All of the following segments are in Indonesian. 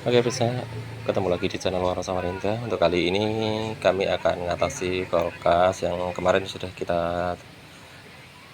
Oke, bisa ketemu lagi di channel Warna Samarinda. Untuk kali ini kami akan mengatasi kulkas yang kemarin sudah kita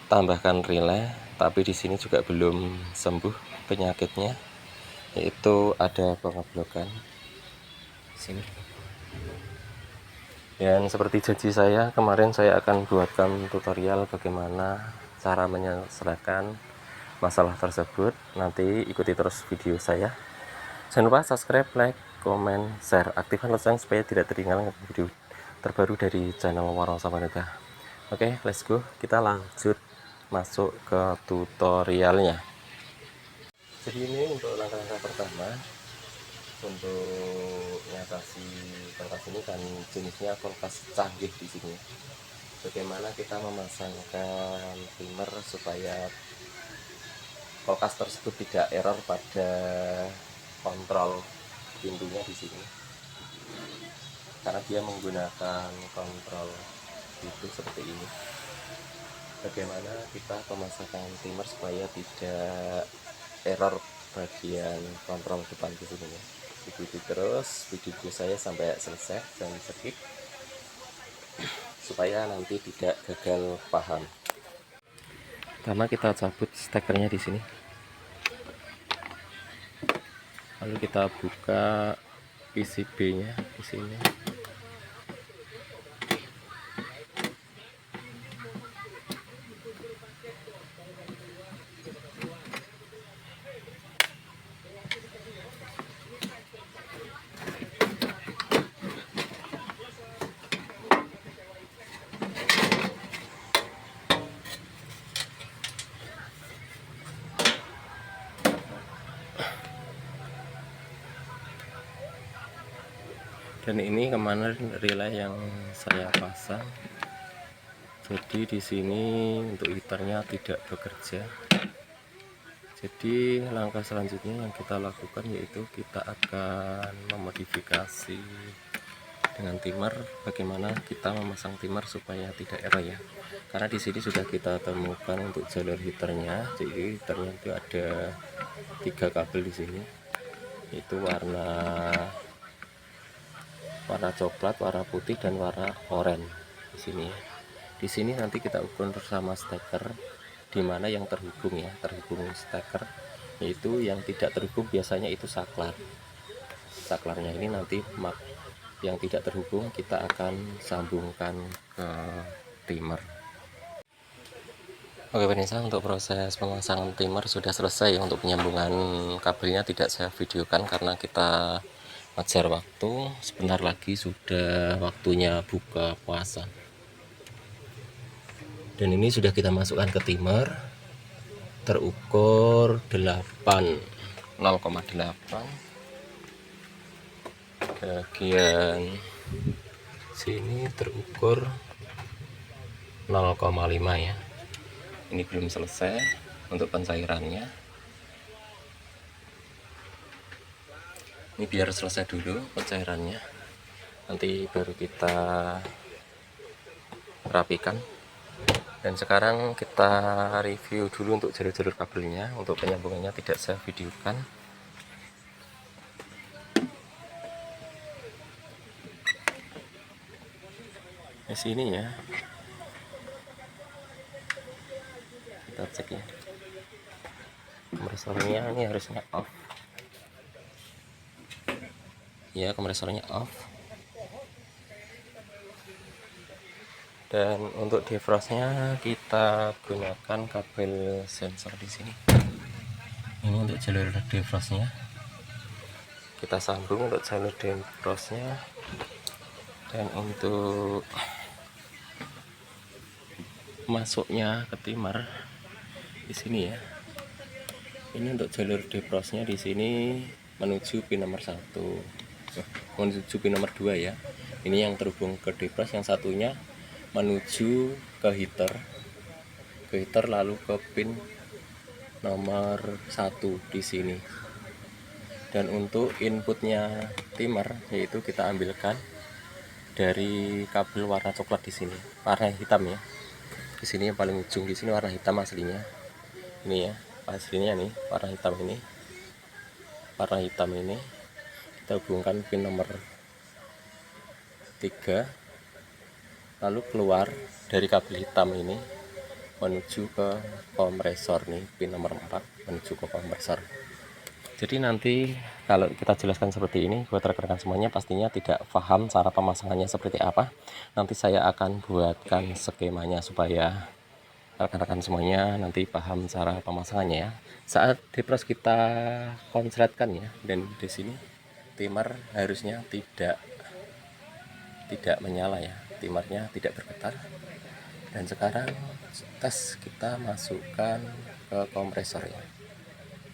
tambahkan relay, tapi di sini juga belum sembuh penyakitnya, yaitu ada pengoblokan sini. Dan seperti janji saya kemarin, saya akan buatkan tutorial bagaimana cara menyelesaikan masalah tersebut. Nanti ikuti terus video saya. Jangan lupa subscribe, like, komen, share, aktifkan lonceng supaya tidak ketinggalan video terbaru dari channel Warna Samarinda. Oke, let's go. Kita lanjut masuk ke tutorialnya. Jadi ini untuk langkah-langkah pertama untuk mengatasi kulkas ini kan jenisnya kulkas canggih di sini. Bagaimana kita memasangkan timer supaya kulkas tersebut tidak error pada kontrol pintunya di sini, karena dia menggunakan kontrol pintu seperti ini. Bagaimana kita memasangkan timer supaya tidak error bagian kontrol depan di sini ya. Ikuti terus video saya sampai selesai, jangan skip supaya nanti tidak gagal paham. Pertama kita cabut stekernya di sini, lalu kita buka PCB-nya di sini. Dan ini kemarin relay yang saya pasang, jadi di sini untuk heaternya tidak bekerja. Jadi langkah selanjutnya yang kita lakukan yaitu kita akan memodifikasi dengan timer. Bagaimana kita memasang timer supaya tidak error ya, karena di sini sudah kita temukan untuk jalur heaternya. Jadi heaternya itu ada 3 kabel di sini, itu warna coklat, warna putih, dan warna oranye di sini ya. Di sini nanti kita ukur bersama steker di mana yang terhubung ya, terhubung steker, yaitu yang tidak terhubung biasanya itu saklar. Saklarnya ini nanti yang tidak terhubung kita akan sambungkan ke timer. Oke pemirsa, untuk proses pemasangan timer sudah selesai. Untuk penyambungan kabelnya tidak saya videokan karena kita ngejar waktu. Sebentar lagi sudah waktunya buka puasa. Dan ini sudah kita masukkan ke timer, terukur 0,8 bagian sini terukur 0,5 ya. Ini belum selesai untuk pencairannya. Ini biar selesai dulu pencairannya, nanti baru kita rapikan. Dan sekarang kita review dulu untuk jalur-jalur kabelnya. Untuk penyambungannya tidak saya videokan. Di sini ya, kita cek ya, kompresornya ini harusnya off ya, kompresornya off. Dan untuk defrostnya kita gunakan kabel sensor di sini. Ini untuk jalur defrostnya, kita sambung untuk jalur defrostnya. Dan untuk masuknya ke timer di sini ya, ini untuk jalur defrostnya di sini menuju pin nomor 1, menuju pin nomor 2 ya. Ini yang terhubung ke defrost, yang satunya menuju ke heater, lalu ke pin nomor 1 di sini. Dan untuk inputnya timer yaitu kita ambilkan dari kabel warna coklat di sini, warna hitam ya. Di sini yang paling ujung di sini warna hitam aslinya. Ini ya, aslinya nih warna hitam ini. Warna hitam ini kita hubungkan pin nomor 3, lalu keluar dari kabel hitam ini menuju ke kompresor nih, pin nomor 4 menuju ke kompresor. Jadi nanti kalau kita jelaskan seperti ini buat rekan-rekan semuanya pastinya tidak paham cara pemasangannya seperti apa. Nanti saya akan buatkan skemanya supaya rekan-rekan semuanya nanti paham cara pemasangannya ya. Saat depros kita konsletkan ya, dan di sini timer harusnya tidak menyala ya, timernya tidak bergetar. Dan sekarang tes kita masukkan ke kompresor ya,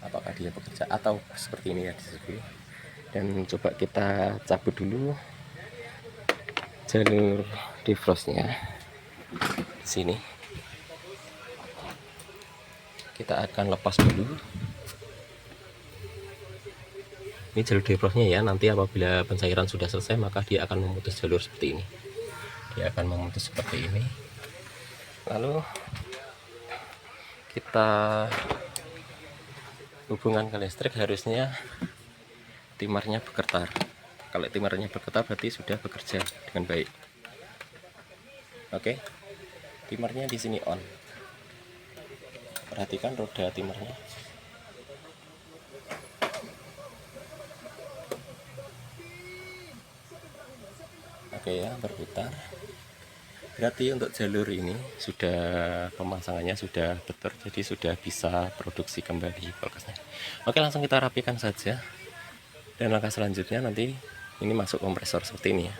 apakah dia bekerja atau seperti ini ya di sini. Dan coba kita cabut dulu jalur defrostnya di sini. Kita akan lepas dulu ini jalur defrostnya ya. Nanti apabila pencairan sudah selesai maka dia akan memutus jalur seperti ini, dia akan memutus seperti ini. Lalu kita hubungan ke listrik, harusnya timernya bergetar. Kalau timernya bergetar berarti sudah bekerja dengan baik. Oke, timernya di sini on. Perhatikan roda timernya. Oke ya, berputar. Berarti untuk jalur ini sudah pemasangannya sudah betul, jadi sudah bisa produksi kembali kulkasnya. Oke, langsung kita rapikan saja. Dan langkah selanjutnya nanti ini masuk kompresor seperti ini ya.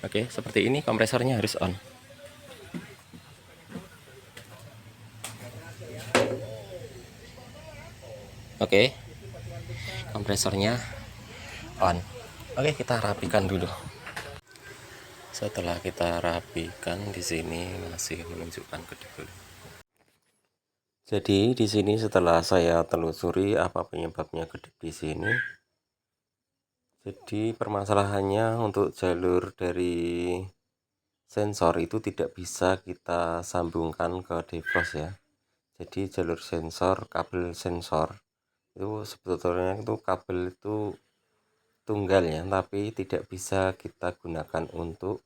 Oke, seperti ini kompresornya harus on. Oke, kompresornya on. Oke, kita rapikan dulu. Setelah kita rapikan, di sini masih menunjukkan kedip. Jadi di sini setelah saya telusuri apa penyebabnya kedip di sini. Jadi permasalahannya untuk jalur dari sensor itu tidak bisa kita sambungkan ke defrost ya. Jadi jalur sensor, kabel sensor itu sebetulnya itu kabel itu tunggal ya, tapi tidak bisa kita gunakan untuk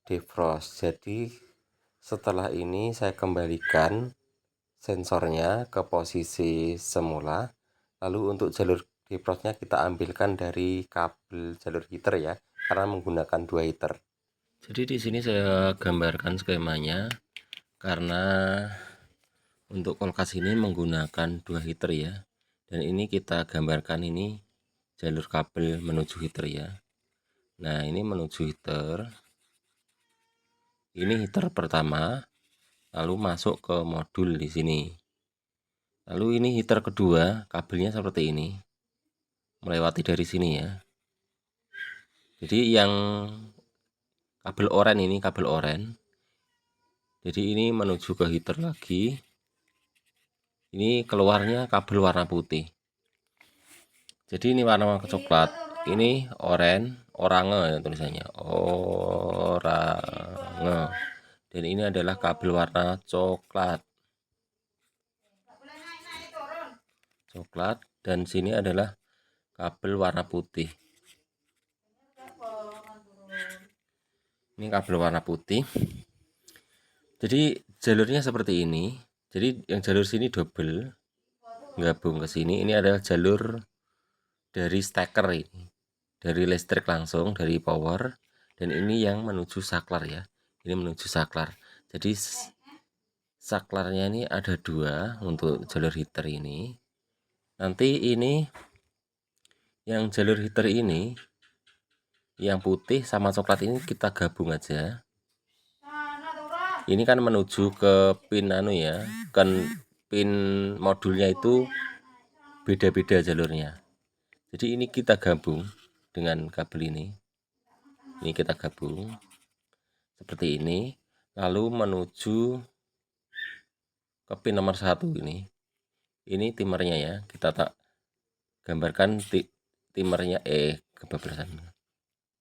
defrost. Jadi setelah ini saya kembalikan sensornya ke posisi semula. Lalu untuk jalur defrostnya kita ambilkan dari kabel jalur heater ya, karena menggunakan 2 heater. Jadi di sini saya gambarkan skemanya karena untuk kulkas ini menggunakan 2 heater ya. Dan ini kita gambarkan ini jalur kabel menuju heater ya. Nah, ini menuju heater. Ini heater pertama, lalu masuk ke modul di sini. Lalu ini heater kedua, kabelnya seperti ini, melewati dari sini ya. Jadi yang kabel oranye ini kabel oranye. Jadi ini menuju ke heater lagi. Ini keluarnya kabel warna putih. Jadi ini warna coklat. Ini orange ya tulisannya. Orange. Dan ini adalah kabel warna coklat. Dan sini adalah kabel warna putih. Ini kabel warna putih. Jadi jalurnya seperti ini. Jadi yang jalur sini double gabung ke sini. Ini adalah jalur dari steker ini, dari listrik langsung dari power. Dan ini yang menuju saklar ya. Ini menuju saklar. Jadi saklarnya ini ada 2 untuk jalur heater ini. Nanti ini yang jalur heater ini, yang putih sama coklat ini kita gabung aja. Ini kan menuju ke pin ya, kan pin modulnya itu beda-beda jalurnya. Jadi ini kita gabung dengan kabel ini. Ini kita gabung seperti ini, lalu menuju ke pin nomor 1 ini. Ini timernya ya, kita tak gambarkan timernya kebablasan.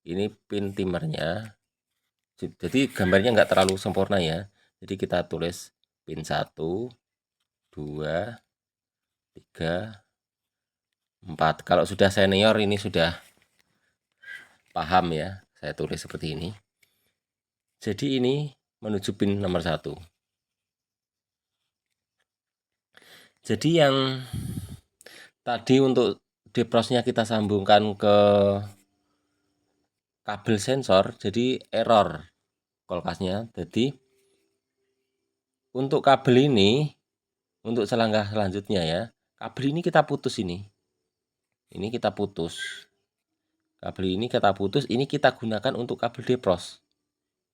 Ini pin timernya. Jadi gambarnya nggak terlalu sempurna ya. Jadi kita tulis pin 1, 2, 3, 4. Kalau sudah senior ini sudah paham ya, saya tulis seperti ini. Jadi ini menuju pin nomor 1. Jadi yang tadi untuk deprosnya kita sambungkan ke kabel sensor, jadi error kulkasnya. Jadi untuk kabel ini, untuk selangkah selanjutnya ya, kabel ini kita putus ini. Ini kita putus. Kabel ini kita putus, ini kita gunakan untuk kabel depros.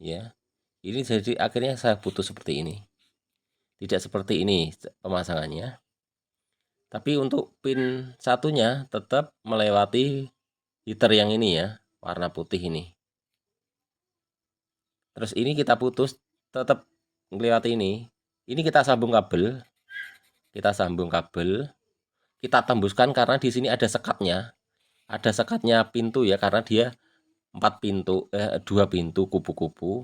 Ya. Ini jadi akhirnya saya putus seperti ini. Tidak seperti ini pemasangannya. Tapi untuk pin satunya tetap melewati heater yang ini ya, warna putih ini. Terus ini kita putus, tetap melewati ini. Ini kita sambung kabel. Kita sambung kabel. Kita tembuskan karena di sini ada sekatnya. Ada sekatnya pintu ya, karena dia 2 pintu kupu-kupu.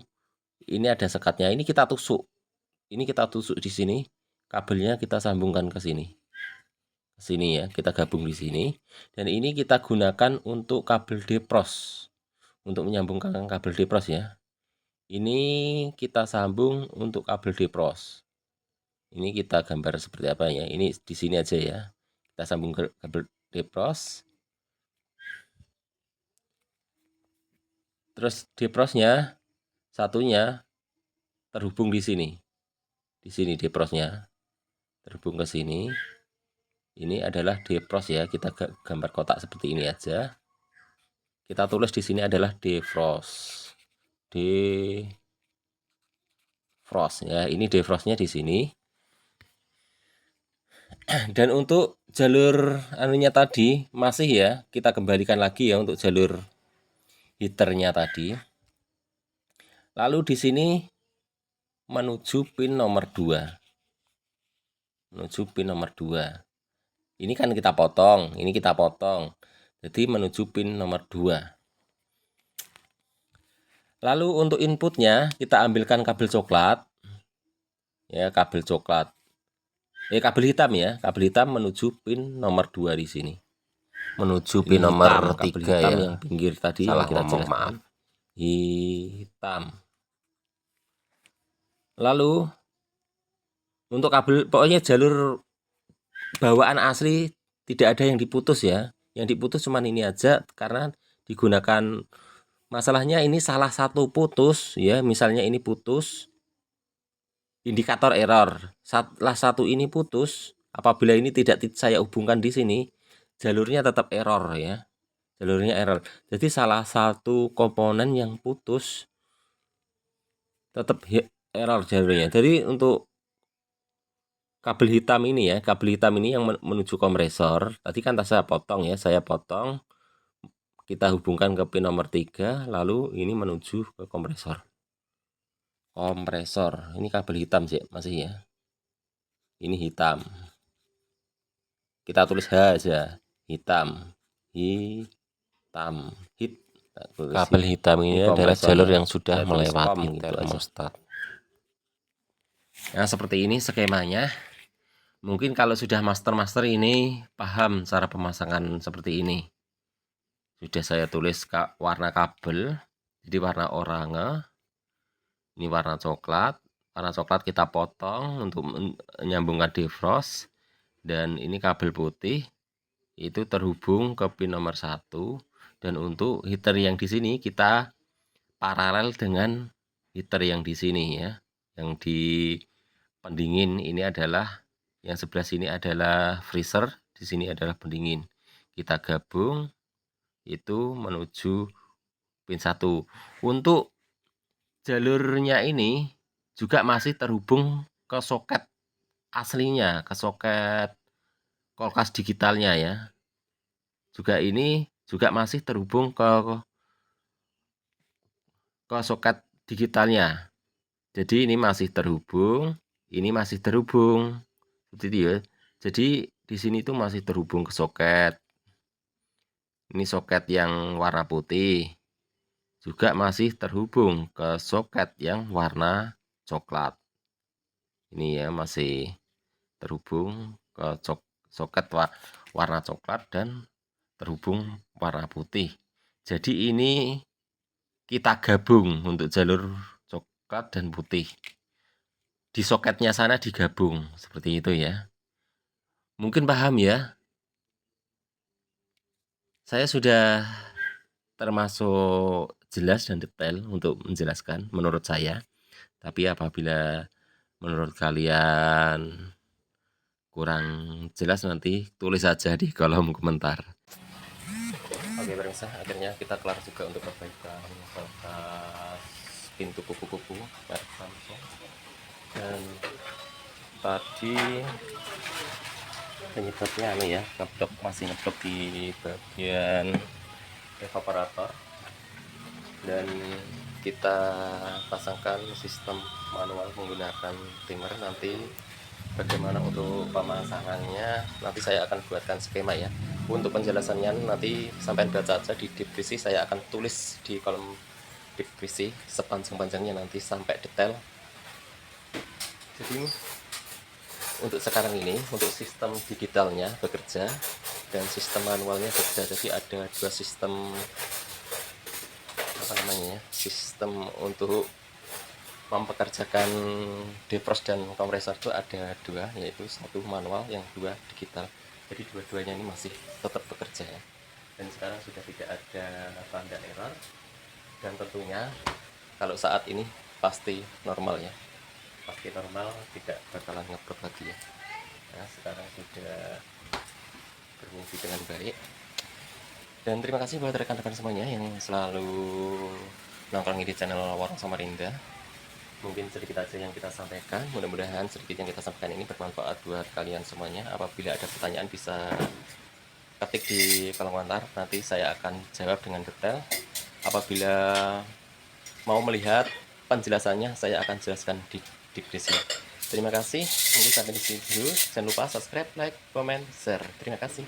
Ini ada sekatnya. Ini kita tusuk. Ini kita tusuk di sini. Kabelnya kita sambungkan ke sini. Ke sini ya, kita gabung di sini. Dan ini kita gunakan untuk kabel depros. Untuk menyambungkan kabel depros ya. Ini kita sambung untuk kabel depros. Ini kita gambar seperti apa ya. Ini di sini aja ya. Kita sambung ke kabel depros. Terus deprosnya satunya terhubung di sini. Di sini deprosnya terhubung ke sini. Ini adalah depros ya. Kita gambar kotak seperti ini aja. Kita tulis di sini adalah defrost. Defrost ya. Ini defrostnya di sini. Dan untuk jalur anunya tadi masih ya, kita kembalikan lagi ya untuk jalur heaternya tadi. Lalu di sini menuju pin nomor 2. Menuju pin nomor 2. Ini kan kita potong, ini kita potong. Jadi menuju pin nomor 2. Lalu untuk inputnya kita ambilkan kabel coklat. Ya, kabel coklat. Kabel hitam ya, kabel hitam menuju pin nomor 2 di sini. Menuju pin nomor 3 ya. Yang pinggir tadi salah yang kita jelaskan. Maaf. Hitam. Lalu untuk kabel, pokoknya jalur bawaan asli tidak ada yang diputus ya. Yang diputus cuma ini aja karena digunakan, masalahnya ini salah satu putus ya. Misalnya ini putus, indikator error. Salah satu ini putus, apabila ini tidak saya hubungkan di sini, jalurnya tetap error ya. Jalurnya error. Jadi salah satu komponen yang putus tetap error jalurnya. Jadi untuk kabel hitam ini ya, kabel hitam ini yang menuju kompresor. Tadi kan saya potong ya, saya potong. Kita hubungkan ke pin nomor 3, lalu ini menuju ke kompresor. Kompresor, ini kabel hitam sih masih ya. Ini hitam. Kita tulis H aja, hitam. Hitam. Kabel hitam ini adalah jalur yang sudah melewati termostat. Nah, seperti ini skemanya. Mungkin kalau sudah master ini paham cara pemasangan seperti ini. Sudah saya tulis warna kabel, jadi warna oranye. Ini warna coklat. Warna coklat kita potong untuk menyambungkan defrost. Dan ini kabel putih itu terhubung ke pin nomor 1. Dan untuk heater yang di sini kita paralel dengan heater yang di sini ya. Yang di pendingin ini adalah, yang sebelah sini adalah freezer, di sini adalah pendingin. Kita gabung itu menuju pin 1. Untuk jalurnya ini juga masih terhubung ke soket aslinya, ke soket kulkas digitalnya ya. Juga ini juga masih terhubung ke soket digitalnya. Jadi ini masih terhubung, ini masih terhubung. Seperti itu ya. Jadi di sini tuh masih terhubung ke soket. Ini soket yang warna putih. Juga masih terhubung ke soket yang warna coklat. Ini ya masih terhubung ke soket warna coklat dan terhubung warna putih. Jadi ini kita gabung untuk jalur coklat dan putih. Di soketnya sana digabung seperti itu ya. Mungkin paham ya. Saya sudah termasuk jelas dan detail untuk menjelaskan menurut saya. Tapi apabila menurut kalian kurang jelas nanti tulis saja di kolom komentar. Oke pemirsa, akhirnya kita kelar juga untuk perbaikan batas pintu kupu-kupu merek Samsung. Dan tadi penyebabnya ya, ngeblok, masih ngeblok di bagian evaporator, dan kita pasangkan sistem manual menggunakan timer. Nanti bagaimana untuk pemasangannya nanti saya akan buatkan skema ya. Untuk penjelasannya nanti sampai baca aja di deskripsi, saya akan tulis di kolom deskripsi sepanjang-panjangnya nanti sampai detail. Jadi untuk sekarang ini, untuk sistem digitalnya bekerja dan sistem manualnya bekerja. Jadi ada dua sistem, apa namanya ya, sistem untuk mempekerjakan defrost dan kompresor itu ada dua, yaitu satu manual, yang dua digital. Jadi dua-duanya ini masih tetap bekerja ya. Dan sekarang sudah tidak ada tanda error, dan tentunya kalau saat ini pasti normal ya, pasti normal, tidak bakalan ngeblok lagi ya. Nah sekarang sudah berfungsi dengan baik. Dan terima kasih buat rekan-rekan semuanya yang selalu nongkrong di channel Warung Samarinda. Mungkin sedikit aja yang kita sampaikan, mudah-mudahan sedikit yang kita sampaikan ini bermanfaat buat kalian semuanya. Apabila ada pertanyaan bisa ketik di kolom komentar, nanti saya akan jawab dengan detail. Apabila mau melihat penjelasannya, saya akan jelaskan di deskripsi. Terima kasih, mungkin sampai di sini dulu. Jangan lupa subscribe, like, comment, share. Terima kasih.